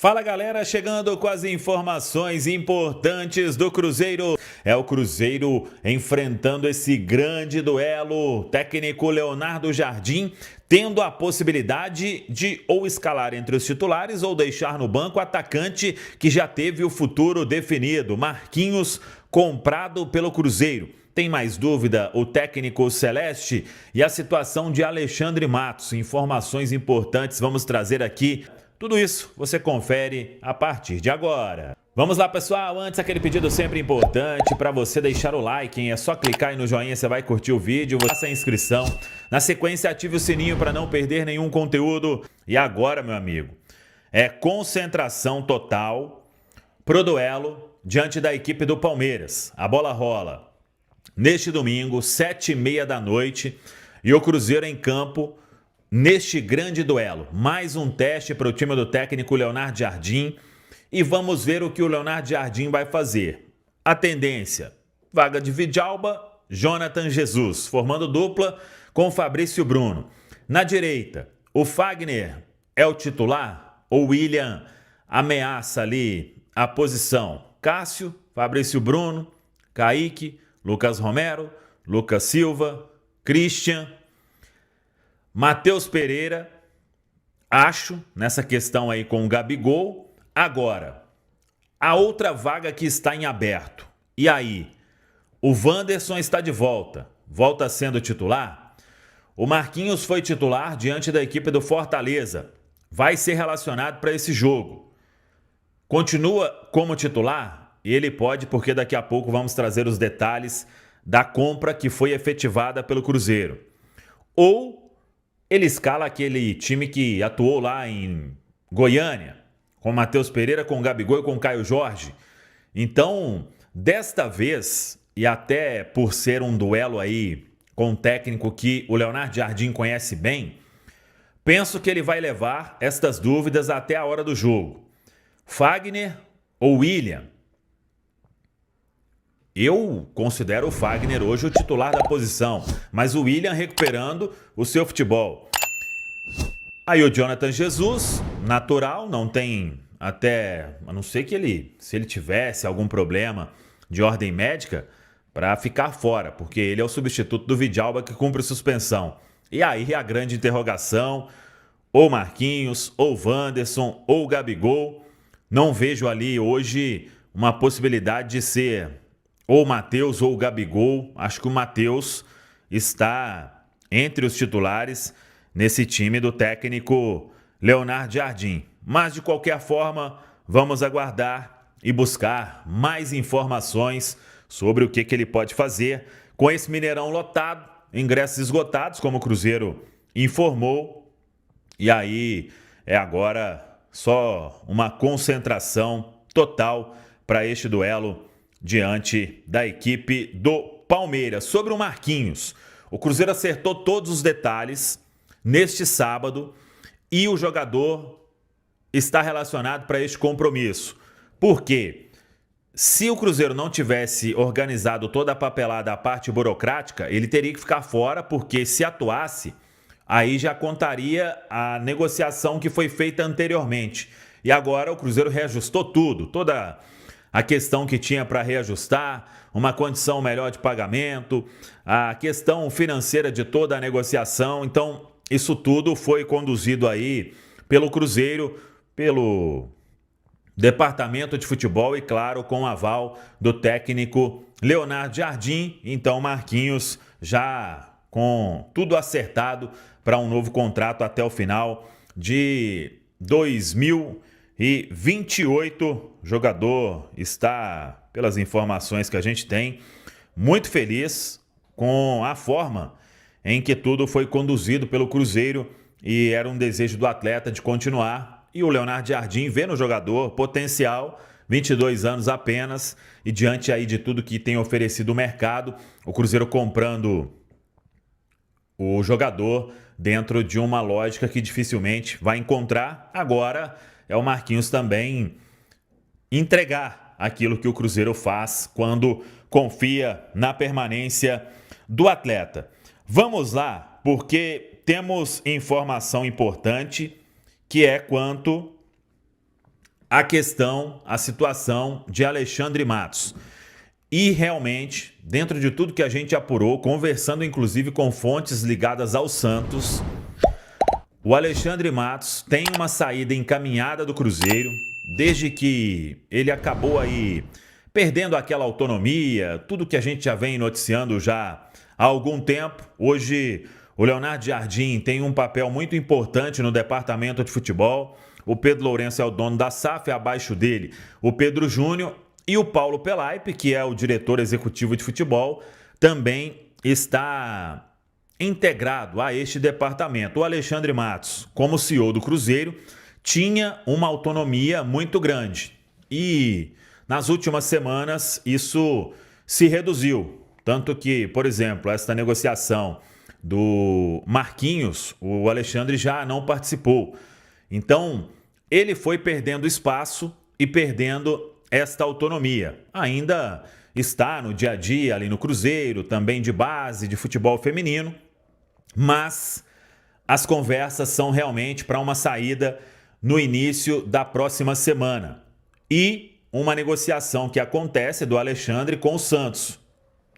Fala galera, chegando com as informações importantes do Cruzeiro. É o Cruzeiro enfrentando esse grande duelo. Técnico Leonardo Jardim tendo a possibilidade de ou escalar entre os titulares ou deixar no banco o atacante que já teve o futuro definido, Marquinhos, comprado pelo Cruzeiro. Tem mais dúvida o técnico celeste? E a situação de Alexandre Matos. Informações importantes vamos trazer aqui. Tudo isso você confere a partir de agora. Vamos lá, pessoal. Antes, aquele pedido sempre importante para você deixar o like, hein? É só clicar aí no joinha, você vai curtir o vídeo, faça a inscrição. Na sequência, ative o sininho para não perder nenhum conteúdo. E agora, meu amigo, é concentração total pro duelo diante da equipe do Palmeiras. A bola rola neste domingo, 7h30 da noite, e o Cruzeiro em campo neste grande duelo. Mais um teste para o time do técnico Leonardo Jardim. E vamos ver o que o Leonardo Jardim vai fazer. A tendência: vaga de Vidalba, Jonathan Jesus, formando dupla com Fabrício Bruno. Na direita, o Fagner é o titular? O William ameaça ali a posição? Cássio, Fabrício Bruno, Kaique, Lucas Romero, Lucas Silva, Christian, Matheus Pereira, acho, nessa questão aí com o Gabigol. Agora, a outra vaga que está em aberto. E aí? O Wanderson está de volta. Volta sendo titular? O Marquinhos foi titular diante da equipe do Fortaleza. Vai ser relacionado para esse jogo. Continua como titular? Ele pode, porque daqui a pouco vamos trazer os detalhes da compra que foi efetivada pelo Cruzeiro. Ou ele escala aquele time que atuou lá em Goiânia, com Matheus Pereira, com Gabigol e com Caio Jorge. Então, desta vez, e até por ser um duelo aí com um técnico que o Leonardo Jardim conhece bem, penso que ele vai levar estas dúvidas até a hora do jogo. Fagner ou William? Eu considero o Fagner hoje o titular da posição, mas o William recuperando o seu futebol. Aí o Jonathan Jesus, natural, não tem até, a não ser que se ele tivesse algum problema de ordem médica, para ficar fora, porque ele é o substituto do Vidalba que cumpre suspensão. E aí a grande interrogação, ou Marquinhos, ou Wanderson, ou Gabigol. Não vejo ali hoje uma possibilidade de ser ou o Matheus ou o Gabigol. Acho que o Matheus está entre os titulares nesse time do técnico Leonardo Jardim. Mas, de qualquer forma, vamos aguardar e buscar mais informações sobre o que ele pode fazer com esse Mineirão lotado, ingressos esgotados, como o Cruzeiro informou. E aí é agora só uma concentração total para este duelo diante da equipe do Palmeiras. Sobre o Marquinhos, o Cruzeiro acertou todos os detalhes neste sábado e o jogador está relacionado para este compromisso. Por quê? Se o Cruzeiro não tivesse organizado toda a papelada, a parte burocrática, ele teria que ficar fora, porque se atuasse, aí já contaria a negociação que foi feita anteriormente. E agora o Cruzeiro reajustou tudo, toda a questão que tinha para reajustar, uma condição melhor de pagamento, a questão financeira de toda a negociação. Então, isso tudo foi conduzido aí pelo Cruzeiro, pelo departamento de futebol e, claro, com o aval do técnico Leonardo Jardim. Então, Marquinhos já com tudo acertado para um novo contrato até o final de 2028, o jogador está, pelas informações que a gente tem, muito feliz com a forma em que tudo foi conduzido pelo Cruzeiro e era um desejo do atleta de continuar. E o Leonardo Jardim vê no jogador potencial, 22 anos apenas, e diante aí de tudo que tem oferecido o mercado, o Cruzeiro comprando o jogador dentro de uma lógica que dificilmente vai encontrar. Agora é o Marquinhos também entregar aquilo que o Cruzeiro faz quando confia na permanência do atleta. Vamos lá, porque temos informação importante que é quanto a situação de Alexandre Matos. E realmente, dentro de tudo que a gente apurou, conversando inclusive com fontes ligadas ao Santos, o Alexandre Matos tem uma saída encaminhada do Cruzeiro, desde que ele acabou aí perdendo aquela autonomia, tudo que a gente já vem noticiando já há algum tempo. Hoje o Leonardo Jardim tem um papel muito importante no departamento de futebol. O Pedro Lourenço é o dono da SAF, abaixo dele o Pedro Júnior, e o Paulo Pelaipe, que é o diretor executivo de futebol, também está integrado a este departamento. O Alexandre Matos, como CEO do Cruzeiro, tinha uma autonomia muito grande e nas últimas semanas isso se reduziu. Tanto que, por exemplo, esta negociação do Marquinhos, o Alexandre já não participou. Então, ele foi perdendo espaço e perdendo esta autonomia. Ainda está no dia a dia ali no Cruzeiro, também de base, de futebol feminino, mas as conversas são realmente para uma saída no início da próxima semana. E uma negociação que acontece do Alexandre com o Santos,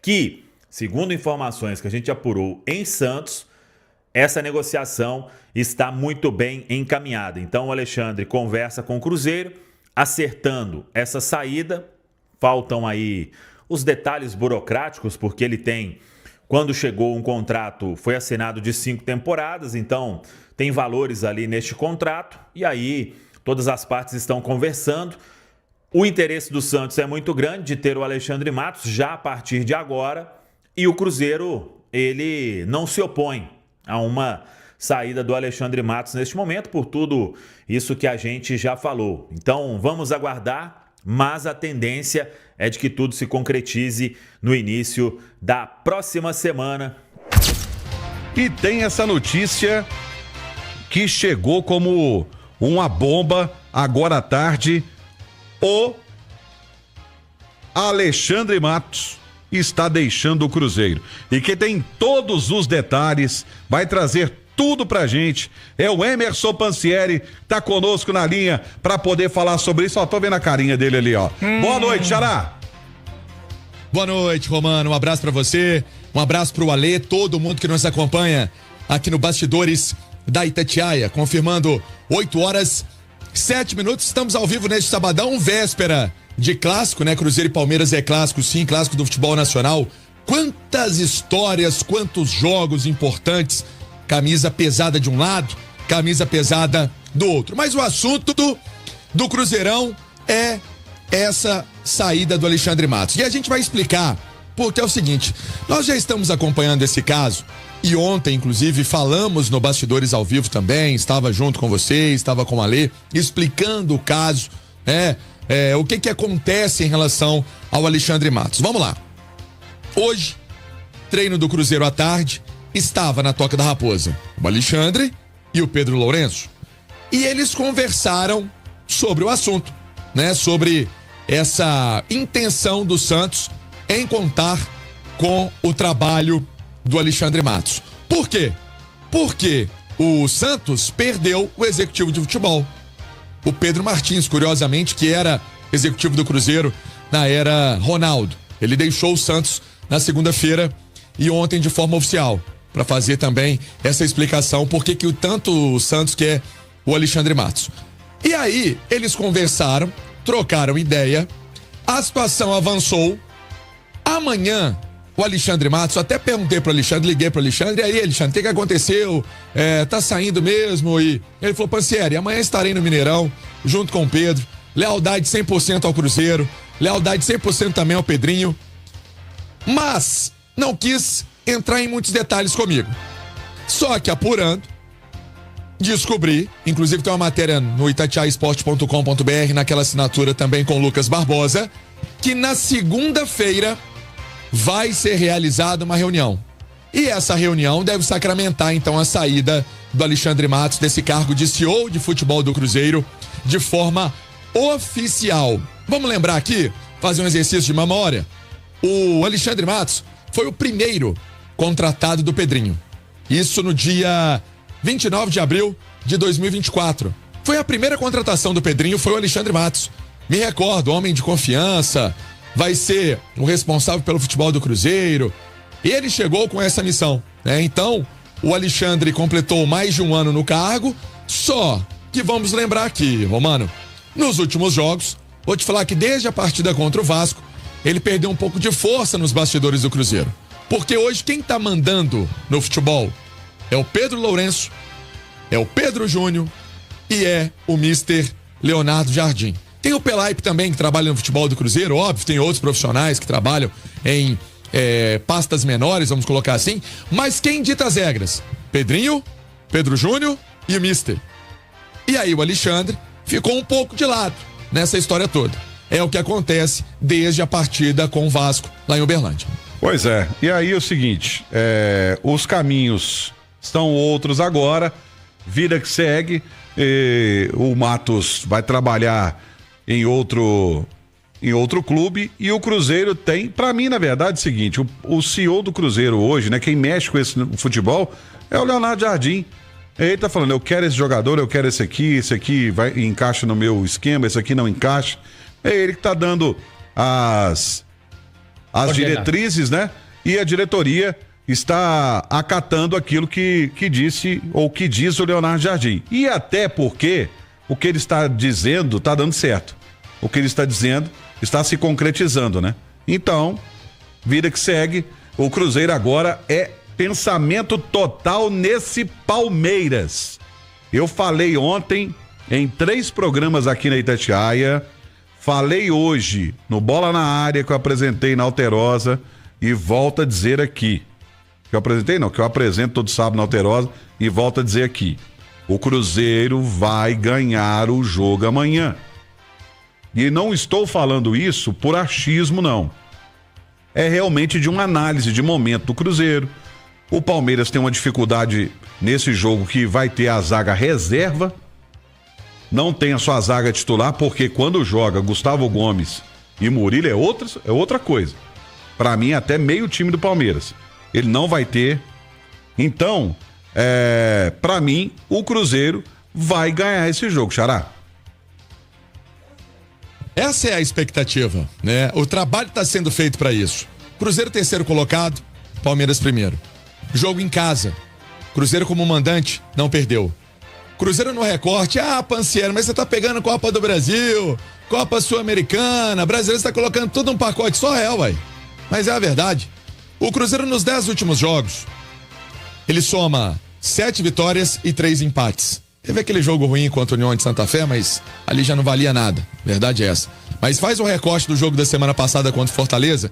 que, segundo informações que a gente apurou em Santos, essa negociação está muito bem encaminhada. Então o Alexandre conversa com o Cruzeiro, acertando essa saída. Faltam aí os detalhes burocráticos, porque ele tem, quando chegou um contrato, foi assinado de 5 temporadas, então tem valores ali neste contrato, e aí todas as partes estão conversando. O interesse do Santos é muito grande de ter o Alexandre Matos já a partir de agora, e o Cruzeiro, ele não se opõe a uma saída do Alexandre Matos neste momento, por tudo isso que a gente já falou. Então vamos aguardar, mas a tendência é de que tudo se concretize no início da próxima semana. E tem essa notícia que chegou como uma bomba agora à tarde. O Alexandre Matos está deixando o Cruzeiro. E quem tem todos os detalhes, vai trazer tudo pra gente, é o Emerson Pansieri, tá conosco na linha pra poder falar sobre isso. Ó, tô vendo a carinha dele ali, ó. Boa noite, Xará. Boa noite, Romano, um abraço pra você, um abraço pro Alê, todo mundo que nos acompanha aqui no Bastidores da Itatiaia, confirmando 8h07, estamos ao vivo neste sabadão, véspera de clássico, né? Cruzeiro e Palmeiras é clássico, sim, clássico do futebol nacional. Quantas histórias, quantos jogos importantes, camisa pesada de um lado, camisa pesada do outro. Mas o assunto do Cruzeirão é essa saída do Alexandre Matos. E a gente vai explicar, porque é o seguinte, nós já estamos acompanhando esse caso, e ontem, inclusive, falamos no Bastidores ao vivo também, estava junto com você, estava com a Alê, explicando o caso, o que acontece em relação ao Alexandre Matos. Vamos lá. Hoje, treino do Cruzeiro à tarde, estava na Toca da Raposa o Alexandre e o Pedro Lourenço. E eles conversaram sobre o assunto, né? Sobre essa intenção do Santos em contar com o trabalho do Alexandre Matos. Por quê? Porque o Santos perdeu o executivo de futebol. O Pedro Martins, curiosamente, que era executivo do Cruzeiro na era Ronaldo. Ele deixou o Santos na segunda-feira e ontem de forma oficial, para fazer também essa explicação por que tanto o Santos quer o Alexandre Matos. E aí, eles conversaram, trocaram ideia, a situação avançou. Amanhã, o Alexandre Matos, até perguntei pro Alexandre, liguei pro Alexandre, e aí, Alexandre, o que aconteceu? Tá saindo mesmo? E ele falou, Pansieri, amanhã estarei no Mineirão, junto com o Pedro, lealdade 100% ao Cruzeiro, lealdade 100% também ao Pedrinho, mas não quis entrar em muitos detalhes comigo. Só que apurando, descobri, inclusive tem uma matéria no itatiaiasport.com.br, naquela assinatura também com o Lucas Barbosa, que na segunda-feira vai ser realizada uma reunião. E essa reunião deve sacramentar então a saída do Alexandre Matos desse cargo de CEO de futebol do Cruzeiro de forma oficial. Vamos lembrar aqui, fazer um exercício de memória. O Alexandre Matos foi o primeiro contratado do Pedrinho. Isso no dia 29 de abril de 2024. Foi a primeira contratação do Pedrinho, foi o Alexandre Matos. Me recordo, homem de confiança, vai ser o responsável pelo futebol do Cruzeiro. E ele chegou com essa missão, né? Então, o Alexandre completou mais de um ano no cargo, só que vamos lembrar aqui, Romano, nos últimos jogos, vou te falar que desde a partida contra o Vasco, ele perdeu um pouco de força nos bastidores do Cruzeiro. Porque hoje quem tá mandando no futebol é o Pedro Lourenço, é o Pedro Júnior e é o Mister Leonardo Jardim. Tem o Pelaipe também, que trabalha no futebol do Cruzeiro, óbvio, tem outros profissionais que trabalham em pastas menores, vamos colocar assim, mas quem dita as regras? Pedrinho, Pedro Júnior e o Mister. E aí o Alexandre ficou um pouco de lado nessa história toda. É o que acontece desde a partida com o Vasco, lá em Uberlândia. Pois é, e aí é o seguinte, os caminhos são outros agora, vida que segue, o Matos vai trabalhar em outro clube e o Cruzeiro tem, pra mim, na verdade, é o seguinte, o CEO do Cruzeiro hoje, né, quem mexe com esse futebol é o Leonardo Jardim. Ele tá falando, eu quero esse jogador, eu quero esse aqui encaixa no meu esquema, esse aqui não encaixa. É ele que tá dando as diretrizes, né? E a diretoria está acatando aquilo que disse ou que diz o Leonardo Jardim. E até porque o que ele está dizendo está dando certo. O que ele está dizendo está se concretizando, né? Então, vida que segue, o Cruzeiro agora é pensamento total nesse Palmeiras. Eu falei ontem em 3 programas aqui na Itatiaia, falei hoje no Bola na Área que eu apresentei na Alterosa e volto a dizer aqui. Que eu apresentei não, que eu apresento todo sábado na Alterosa e volto a dizer aqui. O Cruzeiro vai ganhar o jogo amanhã. E não estou falando isso por achismo, não. É realmente de uma análise de momento do Cruzeiro. O Palmeiras tem uma dificuldade nesse jogo que vai ter a zaga reserva. Não tem a sua zaga titular, porque quando joga Gustavo Gomes e Murilo é outra coisa. Para mim, até meio time do Palmeiras. Ele não vai ter. Então, para mim, o Cruzeiro vai ganhar esse jogo, Xará. Essa é a expectativa, né? O trabalho está sendo feito para isso. Cruzeiro terceiro colocado, Palmeiras primeiro. Jogo em casa. Cruzeiro como mandante não perdeu. Cruzeiro no recorte, Pansiero, mas você tá pegando Copa do Brasil, Copa Sul-Americana, brasileiro, você tá colocando tudo num pacote só, uai. Mas é a verdade. O Cruzeiro nos 10 últimos jogos, ele soma 7 vitórias e 3 empates. Teve aquele jogo ruim contra o União de Santa Fé, mas ali já não valia nada. Verdade é essa. Mas faz o recorte do jogo da semana passada contra o Fortaleza,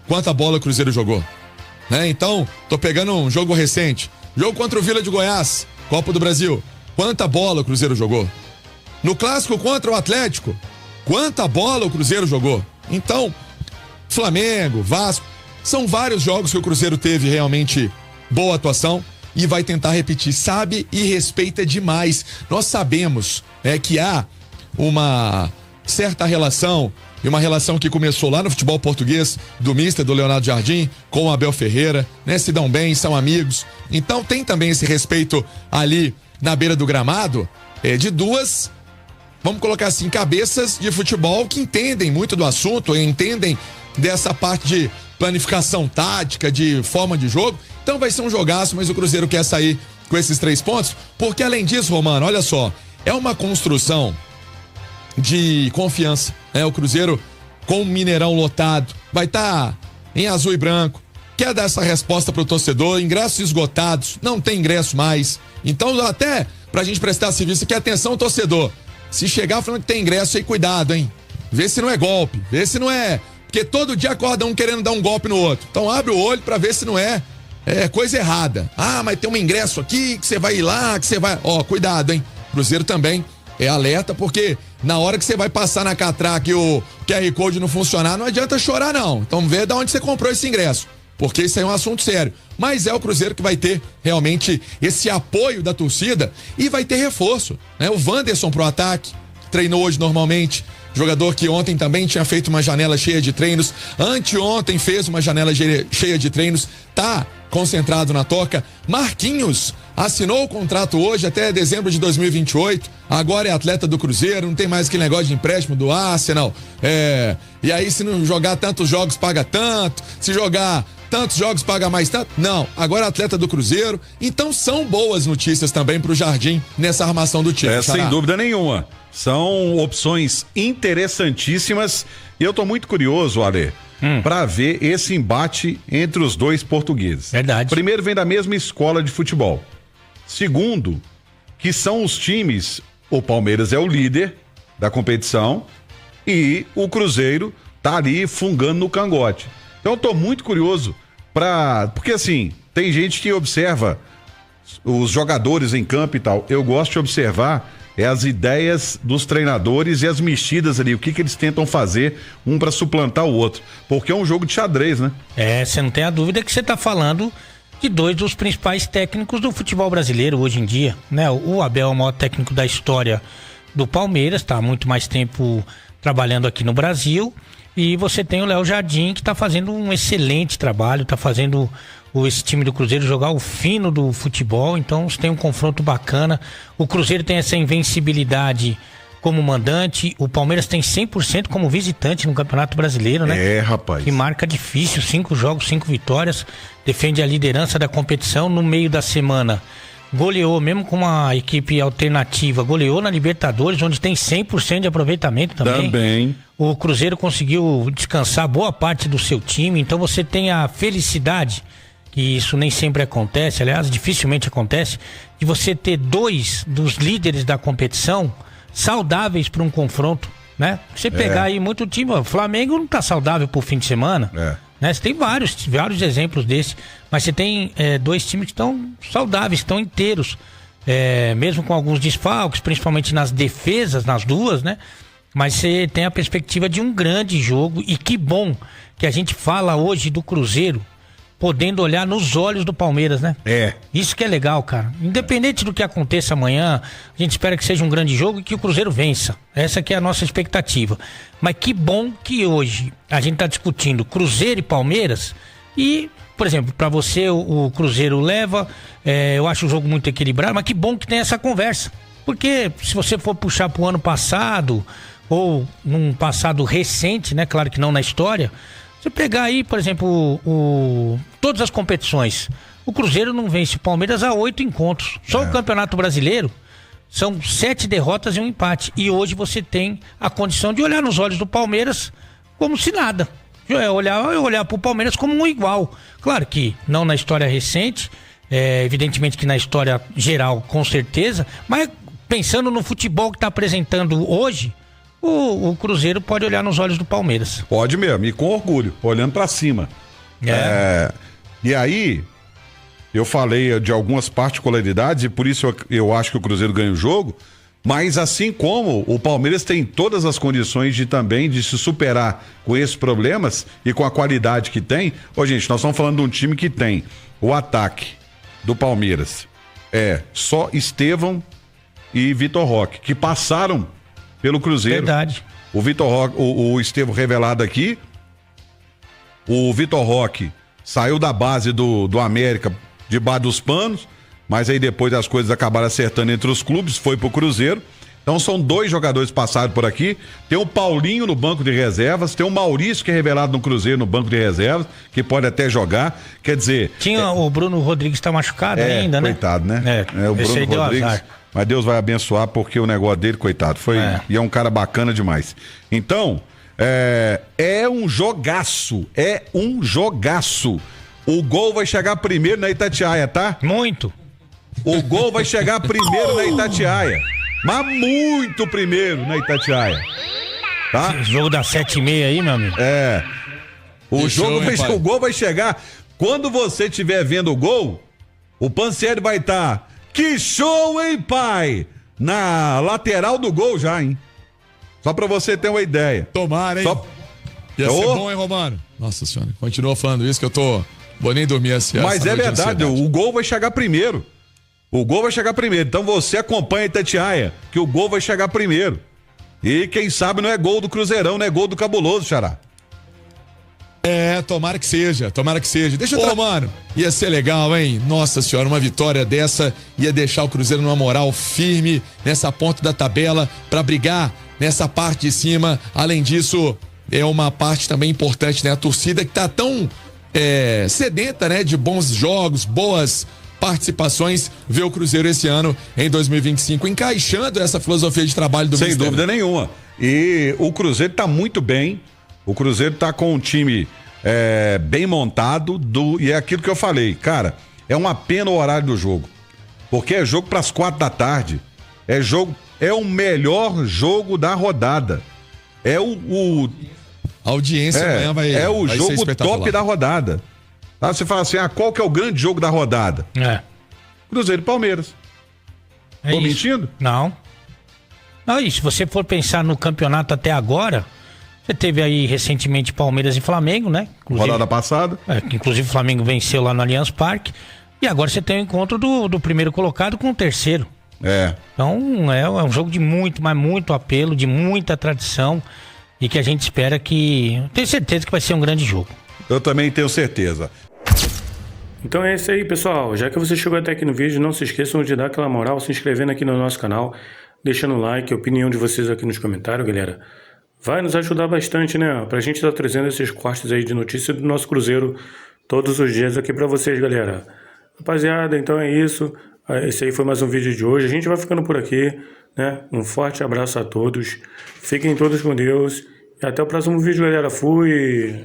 quanta bola o Cruzeiro jogou. Né? Então, tô pegando um jogo recente. Jogo contra o Vila de Goiás, Copa do Brasil. Quanta bola o Cruzeiro jogou? No clássico contra o Atlético, quanta bola o Cruzeiro jogou? Então, Flamengo, Vasco, são vários jogos que o Cruzeiro teve realmente boa atuação e vai tentar repetir. Sabe e respeita demais. Nós sabemos que há uma certa relação, e uma relação que começou lá no futebol português, do mister, do Leonardo Jardim, com o Abel Ferreira, né? Se dão bem, são amigos. Então tem também esse respeito ali na beira do gramado, de duas, vamos colocar assim, cabeças de futebol que entendem muito do assunto, entendem dessa parte de planificação tática, de forma de jogo. Então vai ser um jogaço, mas o Cruzeiro quer sair com esses 3 pontos, porque além disso, Romano, olha só, é uma construção de confiança, né? O Cruzeiro com o Mineirão lotado, vai estar em azul e branco, quer dar essa resposta pro torcedor, ingressos esgotados, não tem ingresso mais. Então, até pra gente prestar serviço aqui, atenção, torcedor. Se chegar falando que tem ingresso aí, cuidado, hein? Vê se não é golpe, vê se não é. Porque todo dia acorda um querendo dar um golpe no outro. Então abre o olho pra ver se não é coisa errada. Mas tem um ingresso aqui, que você vai ir lá, que você vai. Cuidado, hein? Cruzeiro também é alerta, porque na hora que você vai passar na catraca e o QR Code não funcionar, não adianta chorar, não. Então vê de onde você comprou esse ingresso, porque isso aí é um assunto sério. Mas é o Cruzeiro que vai ter realmente esse apoio da torcida e vai ter reforço, né? O Wanderson pro ataque, treinou hoje normalmente, jogador que ontem também tinha feito uma janela cheia de treinos, anteontem fez uma janela cheia de treinos, tá concentrado na toca. Marquinhos assinou o contrato hoje até dezembro de 2028, agora é atleta do Cruzeiro, não tem mais aquele negócio de empréstimo do Arsenal, e aí se não jogar tantos jogos paga tanto, se jogar tantos jogos paga mais tanto, não, agora é atleta do Cruzeiro, então são boas notícias também pro Jardim nessa armação do time. Sem dúvida nenhuma, são opções interessantíssimas e eu tô muito curioso, Ale, para ver esse embate entre os dois portugueses. Verdade. Primeiro, vem da mesma escola de futebol. Segundo, que são os times, o Palmeiras é o líder da competição e o Cruzeiro tá ali fungando no cangote. Então eu tô muito curioso porque assim, tem gente que observa os jogadores em campo e tal. Eu gosto de observar as ideias dos treinadores e as mexidas ali, o que eles tentam fazer um para suplantar o outro, porque é um jogo de xadrez, né? Você não tem a dúvida que você tá falando de dois dos principais técnicos do futebol brasileiro hoje em dia, né? O Abel é o maior técnico da história do Palmeiras, tá há muito mais tempo trabalhando aqui no Brasil, e você tem o Léo Jardim, que tá fazendo um excelente trabalho, tá fazendo esse time do Cruzeiro jogar o fino do futebol, então você tem um confronto bacana. O Cruzeiro tem essa invencibilidade como mandante, o Palmeiras tem 100% como visitante no Campeonato Brasileiro, né? Rapaz. Que marca difícil, 5 jogos, 5 vitórias, defende a liderança da competição. No meio da semana goleou, mesmo com uma equipe alternativa, goleou na Libertadores, onde tem 100% de aproveitamento também. O Cruzeiro conseguiu descansar boa parte do seu time, então você tem a felicidade, que isso nem sempre acontece, aliás, dificilmente acontece, de você ter dois dos líderes da competição saudáveis para um confronto, né? Você pegar aí muito time, o Flamengo não tá saudável pro fim de semana, né? Você tem vários exemplos desses, mas você tem dois times que estão saudáveis, estão inteiros, mesmo com alguns desfalques, principalmente nas defesas, nas duas, né? Mas você tem a perspectiva de um grande jogo, e que bom que a gente fala hoje do Cruzeiro podendo olhar nos olhos do Palmeiras, né? Isso que é legal, cara. Independente do que aconteça amanhã, a gente espera que seja um grande jogo e que o Cruzeiro vença. Essa que é a nossa expectativa. Mas que bom que hoje a gente tá discutindo Cruzeiro e Palmeiras e, por exemplo, para você o Cruzeiro leva, eu acho o jogo muito equilibrado, mas que bom que tem essa conversa. Porque se você for puxar pro ano passado ou num passado recente, né? Claro que não na história. Você pegar aí, por exemplo, todas as competições, o Cruzeiro não vence o Palmeiras há 8 encontros. Só o Campeonato Brasileiro são 7 derrotas e um empate. E hoje você tem a condição de olhar nos olhos do Palmeiras como se nada. Olhar pro Palmeiras como um igual. Claro que não na história recente, evidentemente que na história geral, com certeza, mas pensando no futebol que está apresentando hoje, o Cruzeiro pode olhar nos olhos do Palmeiras. Pode mesmo, e com orgulho, olhando pra cima. E aí, eu falei de algumas particularidades e por isso eu acho que o Cruzeiro ganha o jogo, mas assim como o Palmeiras tem todas as condições de se superar com esses problemas e com a qualidade que tem. Gente, nós estamos falando de um time que tem o ataque do Palmeiras, só Estevão e Vitor Roque, que passaram pelo Cruzeiro. Verdade. O Vitor Roque, o Estevão revelado aqui, o Vitor Roque saiu da base do América debaixo dos panos, mas aí depois as coisas acabaram acertando entre os clubes, foi pro Cruzeiro. Então são 2 jogadores passados por aqui. Tem o Paulinho no banco de reservas, tem o Maurício, que é revelado no Cruzeiro no banco de reservas, que pode até jogar. Quer dizer... Tinha o Bruno Rodrigues, tá machucado ainda, né? Coitado, né? O Bruno Rodrigues. Mas Deus vai abençoar, porque o negócio dele, coitado, e é um cara bacana demais. Então, é um jogaço, O gol vai chegar primeiro na Itatiaia, tá? Muito. O gol vai chegar primeiro na Itatiaia, mas muito primeiro na Itatiaia, tá? Esse jogo da 7h30 aí, meu amigo. O gol vai chegar. Quando você estiver vendo o gol, o Pansieri vai estar... Que show, hein, pai? Na lateral do gol já, hein? Só pra você ter uma ideia. Tomara, hein? Ia ser bom, hein, Romano? Nossa senhora, continua falando isso que eu vou nem dormir assim. Mas é verdade, o gol vai chegar primeiro. Então você acompanha a Itatiaia, que o gol vai chegar primeiro. E quem sabe não é gol do Cruzeirão, não é gol do Cabuloso, Xará. Tomara que seja, tomara que seja. Deixa eu mano, ia ser legal, hein? Nossa senhora, uma vitória dessa ia deixar o Cruzeiro numa moral firme nessa ponta da tabela pra brigar nessa parte de cima. Além disso, é uma parte também importante, né? A torcida que tá tão sedenta, né? De bons jogos, boas participações, ver o Cruzeiro esse ano, em 2025, encaixando essa filosofia de trabalho do Sem Mister. dúvida nenhuma. E o Cruzeiro tá muito bem. O Cruzeiro tá com um time bem montado e é aquilo que eu falei, cara, é uma pena o horário do jogo, porque é jogo pras 4 da tarde, é o melhor jogo da rodada, A audiência amanhã vai ser jogo espetacular. top da rodada. Tá? Você fala assim, qual que é o grande jogo da rodada? Cruzeiro e Palmeiras. Tô mentindo? Não, e se você for pensar no campeonato até agora, você teve aí recentemente Palmeiras e Flamengo, né? Rodada passada. Inclusive o Flamengo venceu lá no Allianz Parque. E agora você tem o encontro do primeiro colocado com o terceiro. Então é um jogo de muito, mas muito apelo, de muita tradição. E que a gente espera que... Tenho certeza que vai ser um grande jogo. Eu também tenho certeza. Então é isso aí, pessoal. Já que você chegou até aqui no vídeo, não se esqueçam de dar aquela moral, se inscrevendo aqui no nosso canal, deixando o like, a opinião de vocês aqui nos comentários, galera. Vai nos ajudar bastante, né? Pra gente estar trazendo esses cortes aí de notícia do nosso Cruzeiro todos os dias aqui pra vocês, galera. Rapaziada, então é isso. Esse aí foi mais um vídeo de hoje. A gente vai ficando por aqui, né? Um forte abraço a todos. Fiquem todos com Deus. E até o próximo vídeo, galera. Fui!